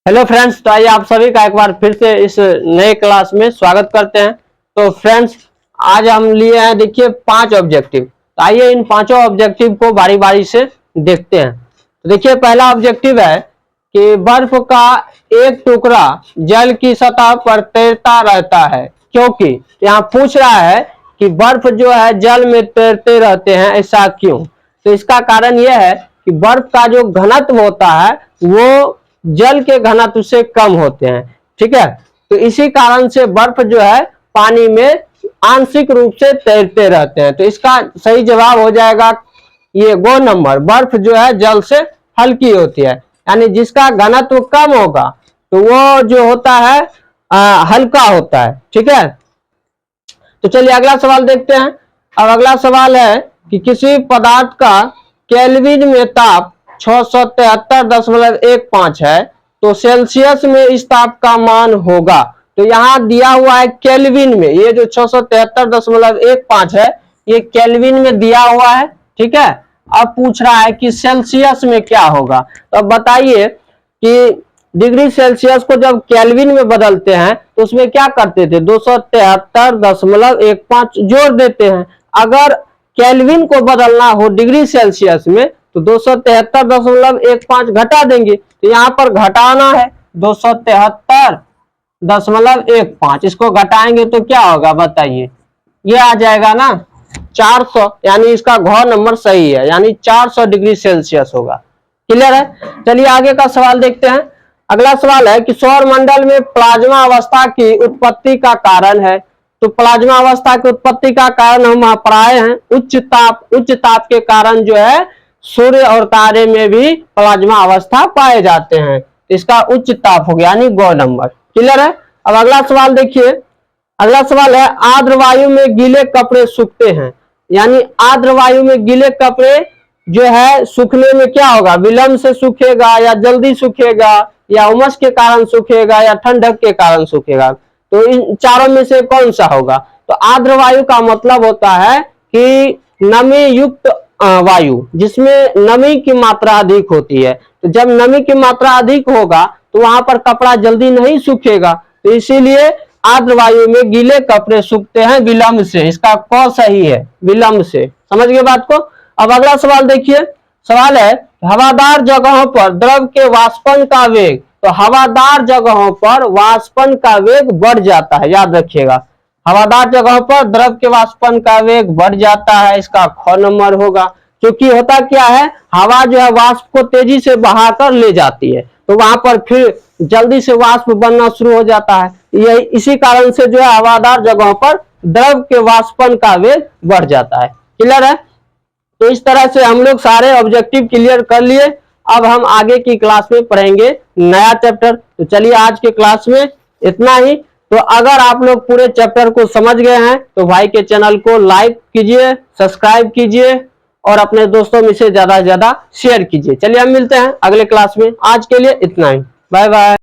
Hello friends, तो आइए आप सभी का एक बार फिर से इस नए क्लास में स्वागत करते हैं। तो फ्रेंड्स, आज हम लिए हैं देखिए 5 ऑब्जेक्टिव। तो आइए इन पांचों ऑब्जेक्टिव को बारी बारी से देखते हैं। तो देखिए पहला ऑब्जेक्टिव है कि बर्फ का एक टुकड़ा जल की सतह पर तैरता रहता है, क्योंकि यहाँ पूछ रहा है कि बर्फ जो है जल में तैरते रहते हैं, ऐसा क्यों। तो इसका कारण यह है कि बर्फ का जो घनत्व होता है वो जल के घनत्व से कम होते हैं। ठीक है, तो इसी कारण से बर्फ जो है पानी में आंशिक रूप से तैरते रहते हैं। तो इसका सही जवाब हो जाएगा ये गो नंबर, बर्फ जो है जल से हल्की होती है, यानी जिसका घनत्व कम होगा तो वो जो होता है हल्का होता है। ठीक है, तो चलिए अगला सवाल देखते हैं। अब अगला सवाल है कि किसी पदार्थ का केल्विन में ताप 673.15 है, तो सेल्सियस में इस ताप का मान होगा। तो यहाँ दिया हुआ है केल्विन में, ये जो 673.15 है ये केल्विन में दिया हुआ है। ठीक है, अब पूछ रहा है कि सेल्सियस में क्या होगा। तो अब बताइए कि डिग्री सेल्सियस को जब केल्विन में बदलते हैं तो उसमें क्या करते थे, 273.15 जोड़ देते हैं। अगर केल्विन को बदलना हो डिग्री सेल्सियस में तो 273.15 घटा देंगे। तो यहाँ पर घटाना है 273.15, इसको घटाएंगे तो क्या होगा बताइए, ये आ जाएगा ना 400, यानी इसका घ नंबर सही है, यानी 400 डिग्री सेल्सियस होगा। क्लियर है। चलिए आगे का सवाल देखते हैं। अगला सवाल है कि सौर मंडल में प्लाज्मा अवस्था की उत्पत्ति का कारण है। तो प्लाज्मा अवस्था की उत्पत्ति का कारण हम पढ़ाए हैं, उच्च ताप के कारण जो है सूर्य और तारे में भी प्लाज्मा अवस्था पाए जाते हैं। इसका उच्च ताप हो गया, यानी गो नंबर। क्लियर है। अब अगला सवाल देखिए। अगला सवाल है आर्द्र वायु में गीले कपड़े सूखते हैं, यानी आर्द्र वायु में गीले कपड़े जो है सूखने में क्या होगा, विलंब से सूखेगा या जल्दी सूखेगा या उमस के कारण सूखेगा या ठंडक के कारण सूखेगा। तो इन चारों में से कौन सा होगा। तो आर्द्र वायु का मतलब होता है कि नमी युक्त वायु, जिसमें नमी की मात्रा अधिक होती है। तो जब नमी की मात्रा अधिक होगा तो वहां पर कपड़ा जल्दी नहीं सूखेगा, तो इसीलिए आर्द्र वायु में गीले कपड़े सूखते हैं विलंब से। इसका क सही है, विलंब से। समझ गए बात को। अब अगला सवाल देखिए। सवाल है हवादार जगहों पर द्रव के वाष्पन का वेग। तो हवादार जगहों पर वाष्पन का वेग बढ़ जाता है, याद रखिएगा। हवादार जगहों पर द्रव के वाष्पन का वेग बढ़ जाता है, इसका ख नंबर होगा। क्योंकि होता क्या है, हवा जो है वाष्प को तेजी से बहाकर ले जाती है, तो वहां पर फिर जल्दी से वाष्प बनना शुरू हो जाता है। यही इसी कारण से जो है हवादार जगहों पर द्रव के वाष्पन का वेग बढ़ जाता है। क्लियर है। तो इस तरह से हम लोग सारे ऑब्जेक्टिव क्लियर कर लिए। अब हम आगे की क्लास में पढ़ेंगे नया चैप्टर। तो चलिए आज के क्लास में इतना ही। तो अगर आप लोग पूरे चैप्टर को समझ गए हैं तो भाई के चैनल को लाइक कीजिए, सब्सक्राइब कीजिए और अपने दोस्तों में से ज्यादा से ज्यादा शेयर कीजिए। चलिए हम मिलते हैं अगले क्लास में। आज के लिए इतना ही, बाय बाय।